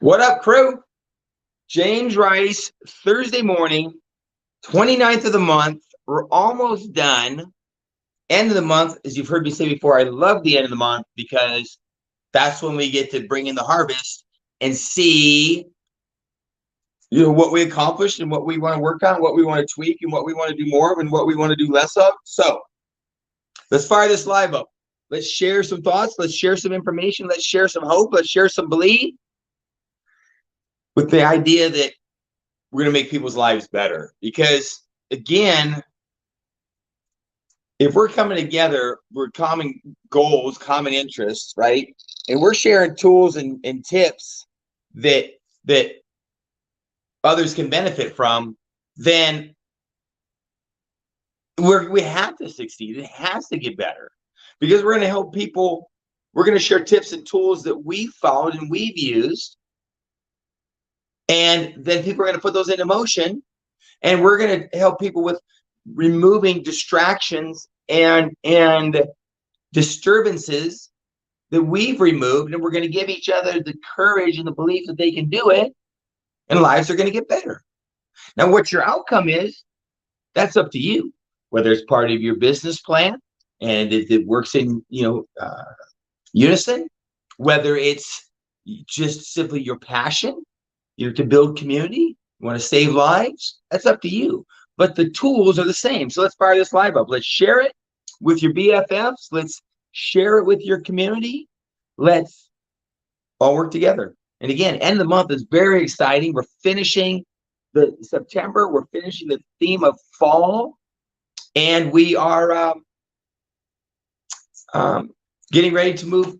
What up, crew? James Rice, Thursday morning, 29th of the month. We're almost done. End of the month, as you've heard me say before, I love the end of the month because that's when we get to bring in the harvest and see what we accomplished and what we want to work on, what we want to tweak and what we want to do more of and what we want to do less of. So let's fire this live up. Let's share some thoughts. Let's share some information. Let's share some hope. Let's share some belief with the idea that we're going to make people's lives better. Because again, if we're coming together, we're common goals, common interests, right? And we're sharing tools and tips that others can benefit from, then we have to succeed. It has to get better because we're going to help people. We're going to share tips and tools that we've followed and we've used. And then people are going to put those into motion, and we're going to help people with removing distractions and disturbances that we've removed, and we're going to give each other the courage and the belief that they can do it, and lives are going to get better. Now, what your outcome is, that's up to you. Whether it's part of your business plan and it works in unison, whether it's just simply your passion, to build community, you want to save lives, that's up to you. But the tools are the same. So let's fire this live up. Let's share it with your BFFs. Let's share it with your community. Let's all work together. And again, end of the month is very exciting. We're finishing the September. We're finishing the theme of fall. And we are getting ready to move,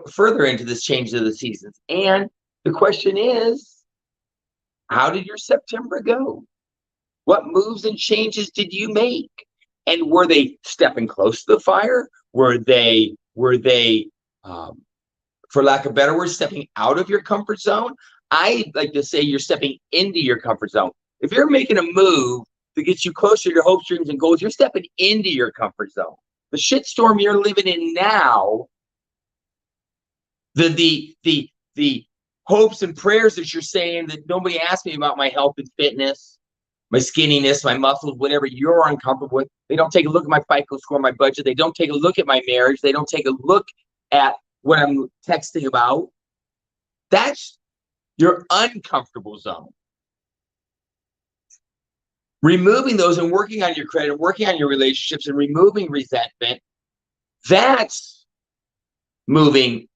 further into this change of the seasons. And the question is, how did your September go? What moves and changes did you make? And were they stepping close to the fire? Were they, for lack of a better word, stepping out of your comfort zone? I like to say you're stepping into your comfort zone. If you're making a move that gets you closer to your hopes, dreams, and goals, you're stepping into your comfort zone. The shitstorm you're living in now, the hopes and prayers that you're saying that nobody asked me about my health and fitness, my skinniness, my muscles, whatever you're uncomfortable with. They don't take a look at my FICO score, my budget. They don't take a look at my marriage. They don't take a look at what I'm texting about. That's your uncomfortable zone. Removing those and working on your credit, working on your relationships and removing resentment, that's moving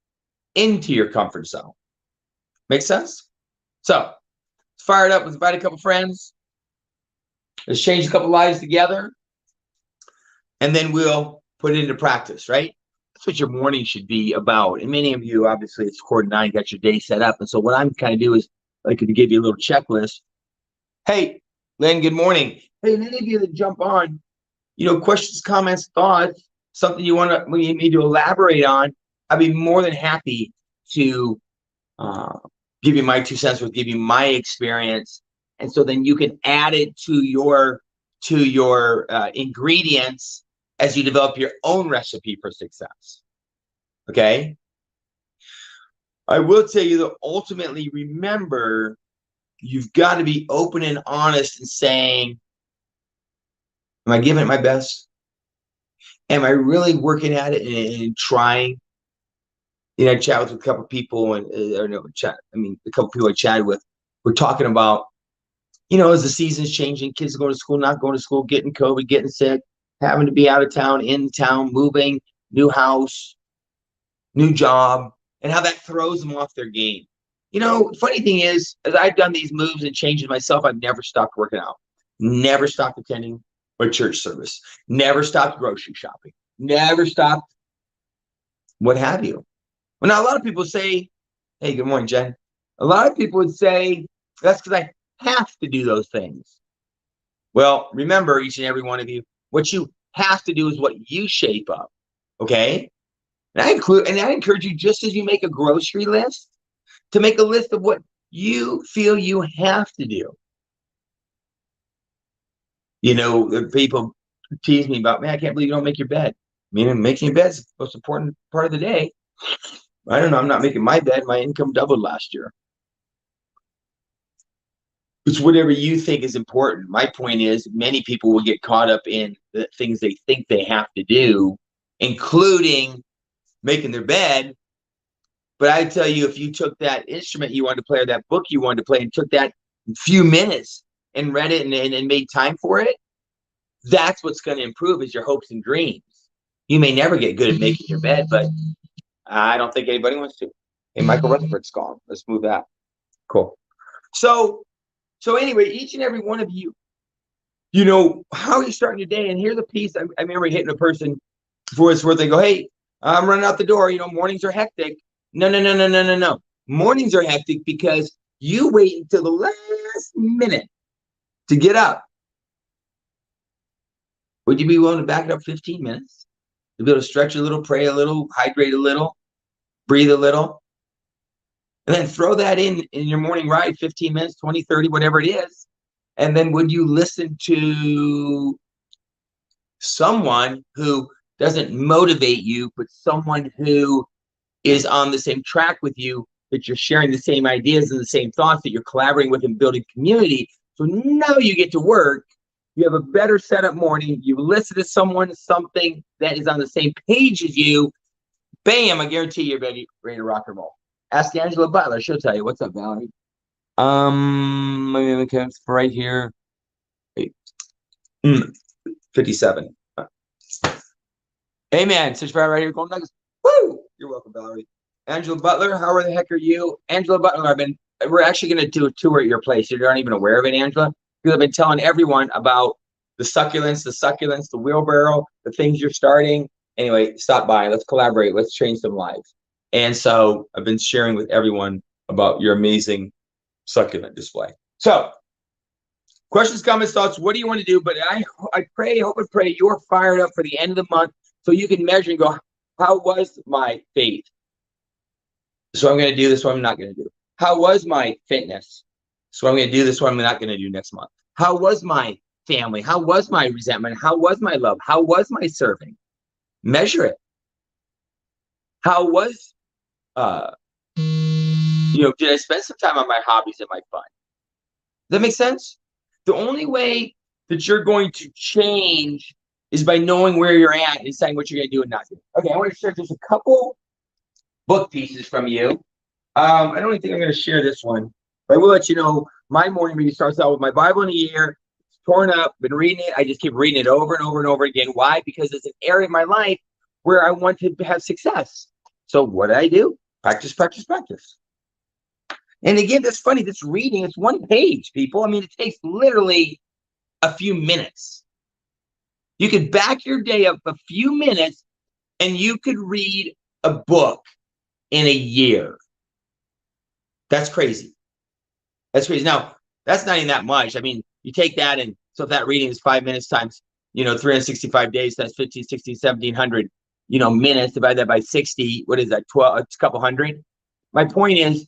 into your comfort zone. Make sense? So let's fire it up. Let's invite a couple friends. Let's change a couple lives together. And then we'll put it into practice, right? That's what your morning should be about. And many of you, obviously, it's 8:45, got your day set up. And so what I'm kind of do is like to give you a little checklist. Hey, Lynn, good morning. Hey, and any of you that jump on, questions, comments, thoughts, something you want me to elaborate on, I'd be more than happy to give you my 2 cents, or give you my experience, and so then you can add it to your ingredients as you develop your own recipe for success. Okay. I will tell you that ultimately, remember, you've got to be open and honest and saying, am I giving it my best? Am I really working at it and trying? I chat with a couple of people, and a couple of people I chatted with, we're talking about, as the season's changing, kids going to school, not going to school, getting COVID, getting sick, having to be out of town, in town, moving, new house, new job, and how that throws them off their game. Funny thing is, as I've done these moves and changes myself, I've never stopped working out, never stopped attending a church service, never stopped grocery shopping, never stopped what have you. Well, now a lot of people say, hey, good morning, Jen. A lot of people would say, that's because I have to do those things. Well, remember, each and every one of you, what you have to do is what you shape up, okay? And I encourage you, just as you make a grocery list, to make a list of what you feel you have to do. People tease me about, man, I can't believe you don't make your bed. Making your bed is the most important part of the day. I don't know. I'm not making my bed. My income doubled last year. It's whatever you think is important. My point is, many people will get caught up in the things they think they have to do, including making their bed. But I tell you, if you took that instrument you wanted to play or that book you wanted to play and took that few minutes and read it and made time for it, that's what's going to improve is your hopes and dreams. You may never get good at making your bed, but I don't think anybody wants to. Hey, Michael Rutherford's gone. Let's move that. Cool. So anyway, each and every one of you, you know, how are you starting your day? And here's a piece. I remember hitting a person for what it's worth. They go, hey, I'm running out the door. You know, mornings are hectic. No. Mornings are hectic because you wait until the last minute to get up. Would you be willing to back it up 15 minutes? To be able to stretch a little, pray a little, hydrate a little, breathe a little, and then throw that in your morning ride, 15 minutes, 20, 30, whatever it is. And then would you listen to someone who doesn't motivate you, but someone who is on the same track with you, that you're sharing the same ideas and the same thoughts, that you're collaborating with and building community? So now you get to work. You have a better setup morning. You listen to someone, something that is on the same page as you. Bam, I guarantee you're ready to rock and roll. Ask Angela Butler. She'll tell you. What's up, Valerie? Right here. 57. Amen. Such fire right here. Golden Nuggets. Woo! You're welcome, Valerie. Angela Butler, how the heck are you? Angela Butler, we're actually going to do a tour at your place. You aren't even aware of it, Angela, because I've been telling everyone about the succulents, the wheelbarrow, the things you're starting. Anyway, stop by. Let's collaborate. Let's change some lives. And so I've been sharing with everyone about your amazing succulent display. So questions, comments, thoughts, what do you want to do? But I hope and pray you're fired up for the end of the month so you can measure and go, how was my faith? So I'm going to do this, what I'm not going to do. How was my fitness? So I'm going to do this, what I'm not going to do next month. How was my family? How was my resentment? How was my love? How was my serving? Measure it. How was, did I spend some time on my hobbies and my fun? Does that make sense? The only way that you're going to change is by knowing where you're at and deciding what you're going to do and not do. Okay, I want to share just a couple book pieces from you. I don't think I'm going to share this one, but I will let you know my morning reading starts out with my Bible in a year. It's torn up, been reading it. I just keep reading it over and over and over again. Why? Because it's an area of my life where I want to have success. So what do I do? Practice. And again, that's funny. This reading, it's one page, people. I mean, it takes literally a few minutes. You could back your day up a few minutes and you could read a book in a year. That's crazy. That's crazy. Now, that's not even that much. I mean, you take that, and so if that reading is 5 minutes times, 365 days, that's 15, 16, 1700, minutes, divide that by 60. What is that? 12, it's a couple hundred. My point is,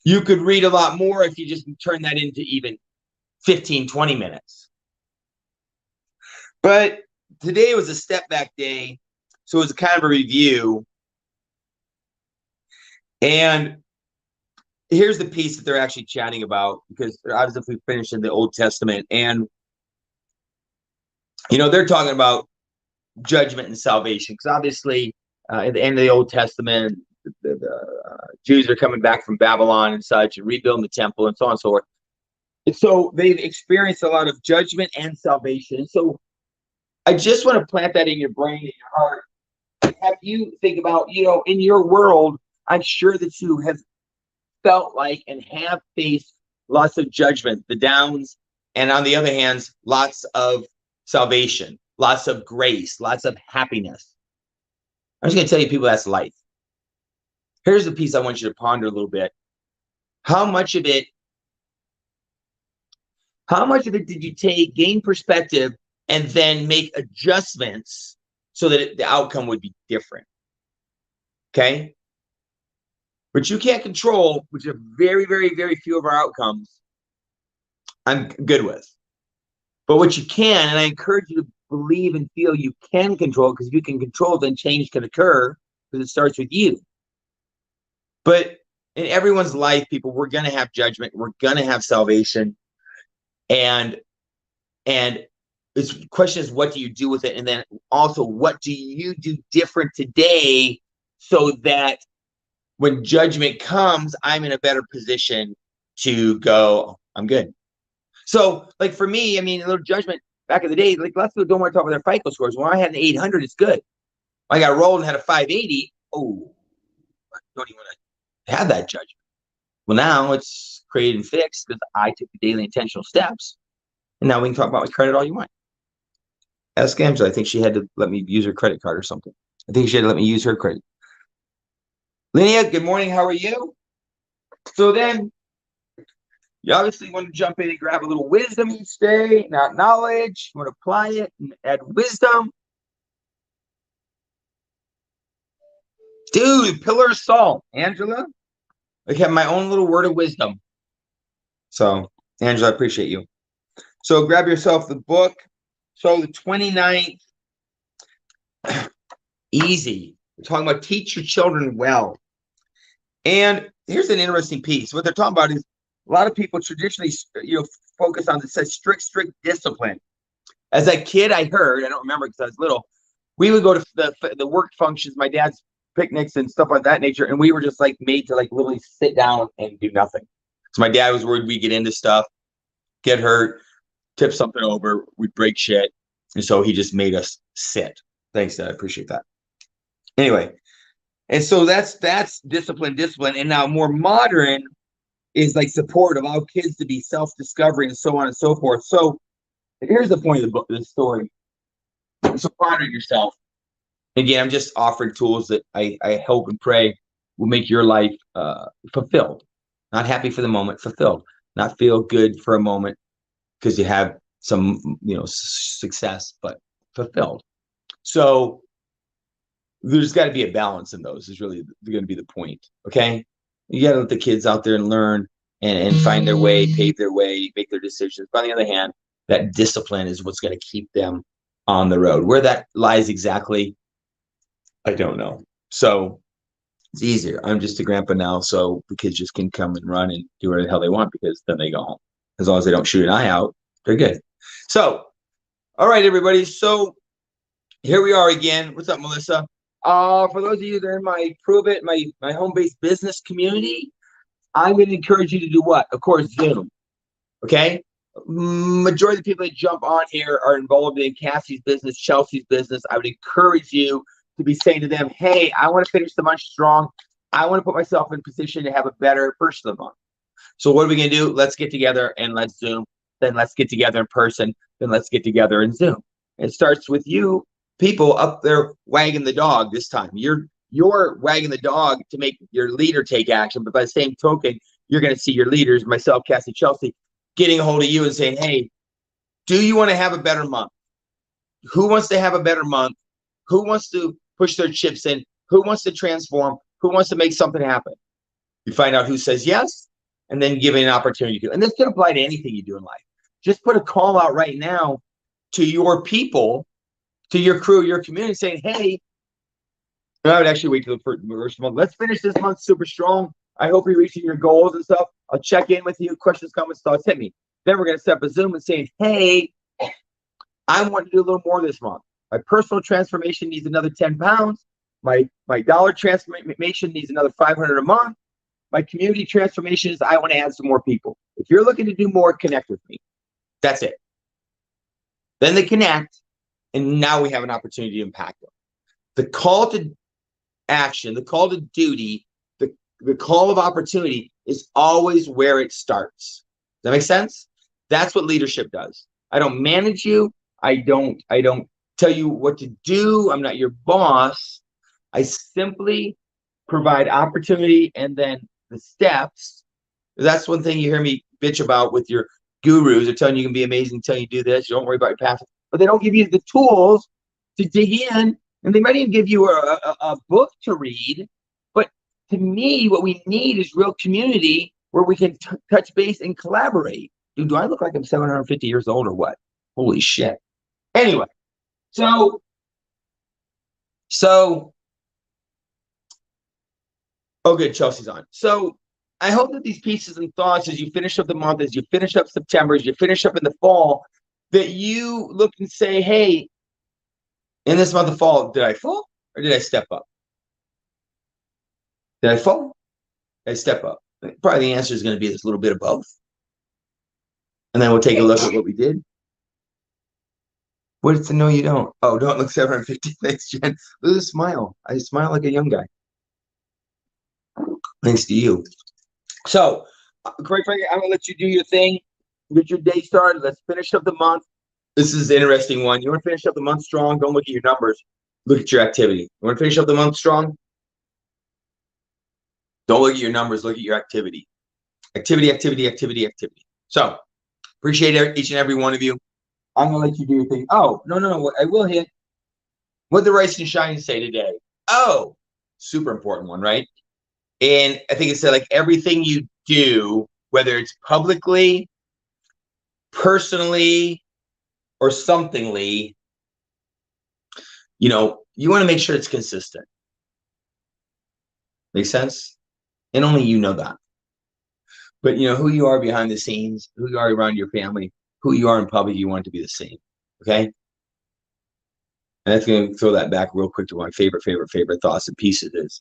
you could read a lot more if you just turn that into even 15, 20 minutes. But today was a step back day. So it was a kind of a review. And here's the piece that they're actually chatting about, because obviously we finished in the Old Testament, and they're talking about judgment and salvation, because obviously at the end of the Old Testament, the Jews are coming back from Babylon and such, and rebuilding the temple and so on and so forth. And so they've experienced a lot of judgment and salvation. And so I just want to plant that in your brain, in your heart, and have you think about, in your world, I'm sure that you have felt like and have faced lots of judgment, the downs, and on the other hand, lots of salvation, lots of grace, lots of happiness. I'm just going to tell you, people, that's life. Here's the piece I want you to ponder a little bit. How much of it did you take, gain perspective, and then make adjustments so that the outcome would be different? Okay? But you can't control, which are very, very, very few of our outcomes, I'm good with. But what you can, and I encourage you to believe and feel you can control, because if you can control, then change can occur, because it starts with you. But in everyone's life, people, we're going to have judgment. We're going to have salvation. And the question is, what do you do with it? And then also, what do you do different today so that when judgment comes, I'm in a better position to go, I'm good. So, like for me, I mean, a little judgment back in the day, like lots of people don't want to talk about their FICO scores. When I had an 800, it's good. I got rolled and had a 580. Oh, I don't even want to have that judgment. Well, now it's created and fixed because I took the daily intentional steps. And now we can talk about my credit all you want. Ask Angela. I think she had to let me use her credit card or something. I think she had to let me use her credit. Linnea, good morning. How are you? So then, you obviously want to jump in and grab a little wisdom each day, not knowledge. You want to apply it and add wisdom. Dude, pillar of salt, Angela. I have my own little word of wisdom. So, Angela, I appreciate you. So grab yourself the book. So the 29th, easy. We're talking about teach your children well. And here's an interesting piece. What they're talking about is a lot of people traditionally, focus on this says strict discipline. As a kid, I heard, I don't remember because I was little, we would go to the work functions, my dad's picnics and stuff like that nature, and we were just like made to like literally sit down and do nothing. So my dad was worried we'd get into stuff, get hurt, tip something over, we'd break shit. And so he just made us sit. Thanks, Dad. I appreciate that. Anyway, and so that's discipline. And now more modern is like support of all kids to be self-discovery and so on and so forth. So here's the point of the book, the story. So ponder yourself. Again, I'm just offering tools that I hope and pray will make your life fulfilled. Not happy for the moment, fulfilled. Not feel good for a moment because you have some, success, but fulfilled. So there's got to be a balance in those is really going to be the point. Okay. You got to let the kids out there and learn and find their way, pave their way, make their decisions. But on the other hand, that discipline is what's going to keep them on the road. Where that lies exactly, I don't know. So it's easier. I'm just a grandpa now, so the kids just can come and run and do whatever the hell they want because then they go home. As long as they don't shoot an eye out, they're good. So, all right, everybody. So here we are again. What's up, Melissa? For those of you that are in my Prove It, my home-based business community, I'm going to encourage you to do what? Of course, Zoom. Okay? Majority of the people that jump on here are involved in Cassie's business, Chelsea's business. I would encourage you to be saying to them, hey, I want to finish the month strong. I want to put myself in position to have a better first of the month. So what are we going to do? Let's get together and let's Zoom. Then let's get together in person. Then let's get together in Zoom. It starts with you people up there wagging the dog this time. You're wagging the dog to make your leader take action. But by the same token, you're going to see your leaders, myself, Cassie, Chelsea, getting a hold of you and saying, hey, do you want to have a better month? Who wants to have a better month? Who wants to push their chips in? Who wants to transform? Who wants to make something happen? You find out who says yes, and then give it an opportunity to. And this can apply to anything you do in life. Just put a call out right now to your people, to your crew, your community, saying, hey, and I would actually wait till the first month. Let's finish this month super strong. I hope you're reaching your goals and stuff. I'll check in with you. Questions, comments, thoughts, hit me. Then we're going to set up a Zoom and saying, hey, I want to do a little more this month. My personal transformation needs another 10 pounds. My dollar transformation needs another 500 a month. My community transformation is I want to add some more people. If you're looking to do more, connect with me. That's it. Then they connect, and now we have an opportunity to impact them. The call to action, the call to duty, the call of opportunity is always where it starts. Does that make sense? That's what leadership does. I don't manage you. I don't tell you what to do. I'm not your boss. I simply provide opportunity and then the steps. That's one thing you hear me bitch about with your gurus. They're telling you can be amazing, telling you do this. You don't worry about your path. But they don't give you the tools to dig in. And they might even give you a book to read. But to me, what we need is real community where we can touch base and collaborate. Dude, do I look like I'm 750 years old or what? Holy shit. Anyway, so oh good, Chelsea's on. So I hope that these pieces and thoughts, as you finish up the month, as you finish up September, as you finish up in the fall, that you look and say, hey, in this month of fall, did I fall or did I step up? Did I fall? Did I step up? Probably the answer is going to be this little bit of both. And then we'll take a look at what we did. What is the no, you don't? Oh, don't look 750. Thanks, Jen. Look at the smile. I smile like a young guy. Thanks to you. So, Craig, I'm going to let you do your thing. Get your day started. Let's finish up the month. This is an interesting one. You want to finish up the month strong? Don't look at your numbers. Look at your activity. You want to finish up the month strong? Don't look at your numbers. Look at your activity. Activity, activity, activity, activity. So, appreciate each and every one of you. I'm going to let you do your thing. Oh, no. I will hit. What did Rice and Shine say today? Oh, super important one, right? And I think it said, like, everything you do, whether it's publicly, personally, or somethingly, you want to make sure it's consistent. Make sense? And only you know that. But, who you are behind the scenes, who you are around your family, who you are in public, you want it to be the same. Okay? And that's going to throw that back real quick to my favorite thoughts and pieces is,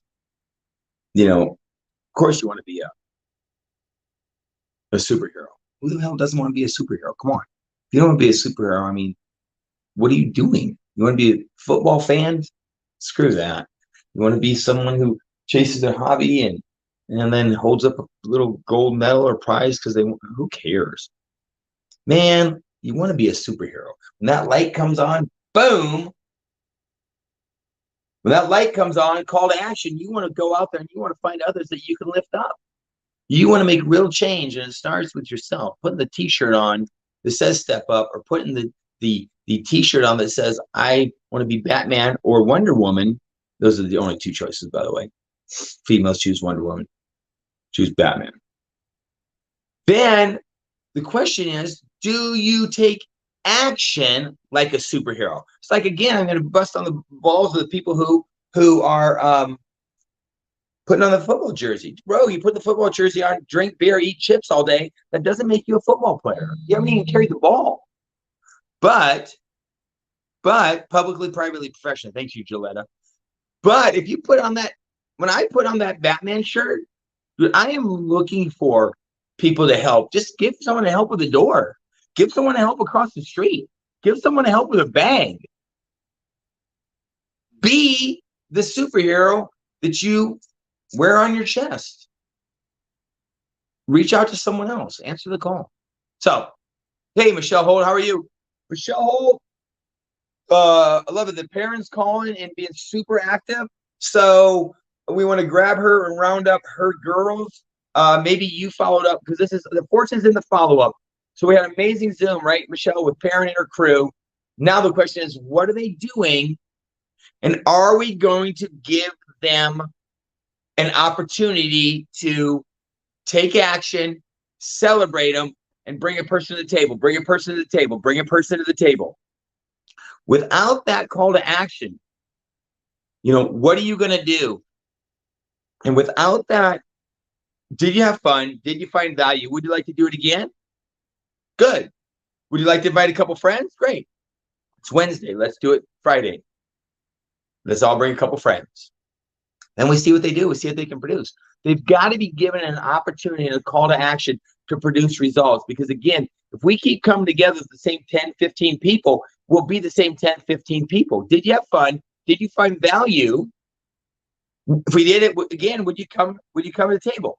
of course you want to be a superhero. Who the hell doesn't want to be a superhero? Come on. If you don't want to be a superhero, I mean, what are you doing? You want to be a football fan? Screw that. You want to be someone who chases their hobby and then holds up a little gold medal or prize because who cares? Man, you want to be a superhero. When that light comes on, boom. When that light comes on, call to action, you want to go out there and you want to find others that you can lift up. You want to make real change, and it starts with yourself. Putting the t-shirt on that says step up, or putting the t-shirt on that says I want to be Batman or Wonder Woman. Those are the only two choices, by the way. Females choose Wonder Woman. Choose Batman. Then the question is, do you take action like a superhero? It's like, again, I'm going to bust on the balls of the people who are putting on the football jersey. Bro, you put the football jersey on, drink beer, eat chips all day. That doesn't make you a football player. You haven't even carried the ball. But publicly, privately, professionally. Thank you, Gilletta. But if you put on that, when I put on that Batman shirt, I am looking for people to help. Just give someone a help with the door. Give someone a help across the street. Give someone a help with a bag. Be the superhero that you wear on your chest. Reach out to someone else. Answer the call. So, hey, Michelle Holt, how are you? Michelle Holt, I love it. The parents calling and being super active. So we want to grab her and round up her girls. Maybe you followed up because this is the fortune's in the follow-up. So we had an amazing Zoom, right, Michelle, with Parent and her crew. Now the question is, what are they doing? And are we going to give them an opportunity to take action, celebrate them, and bring a person to the table, bring a person to the table, bring a person to the table? Without that call to action, what are you going to do? And without that, did you have fun? Did you find value? Would you like to do it again? Good. Would you like to invite a couple friends? Great. It's Wednesday. Let's do it Friday. Let's all bring a couple friends. Then we see what they do. We see what they can produce. They've got to be given an opportunity and a call to action to produce results. Because, again, if we keep coming together as the same 10, 15 people, we'll be the same 10, 15 people. Did you have fun? Did you find value? If we did it again, would you come to the table?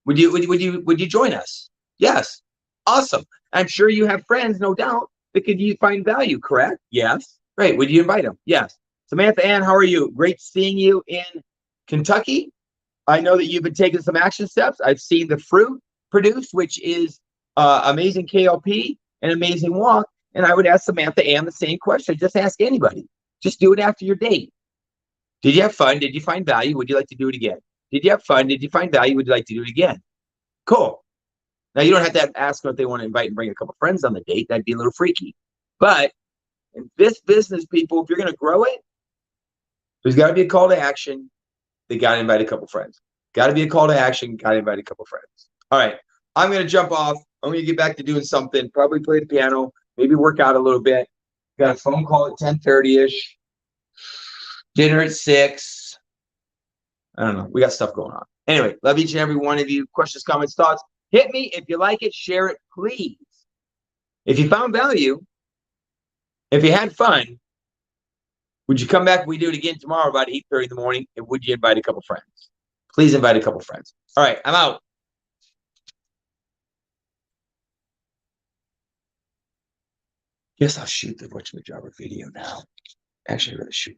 Would you join us? Yes. Awesome. I'm sure you have friends, no doubt, that could you find value, correct? Yes. Great. Would you invite them? Yes. Samantha Ann, how are you? Great seeing you in Kentucky. I know that you've been taking some action steps. I've seen the fruit produced, which is amazing KLP, an amazing walk. And I would ask Samantha Ann the same question. Just ask anybody. Just do it after your date. Did you have fun? Did you find value? Would you like to do it again? Did you have fun? Did you find value? Would you like to do it again? Cool. Now, you don't have to ask them if they want to invite and bring a couple friends on the date. That'd be a little freaky. But in this business, people, if you're going to grow it, there's got to be a call to action. They got to invite a couple friends. Got to be a call to action. Got to invite a couple friends. All right. I'm going to jump off. I'm going to get back to doing something. Probably play the piano. Maybe work out a little bit. Got a phone call at 10:30-ish. Dinner at 6. I don't know. We got stuff going on. Anyway, love each and every one of you. Questions, comments, thoughts. Hit me. If you like it, share it, please. If you found value, if you had fun, would you come back? We do it again tomorrow about 8:30 in the morning. And would you invite a couple friends? Please invite a couple friends. All right, I'm out. Guess I'll shoot the whatchamajabber video now. Actually, I'm going to shoot.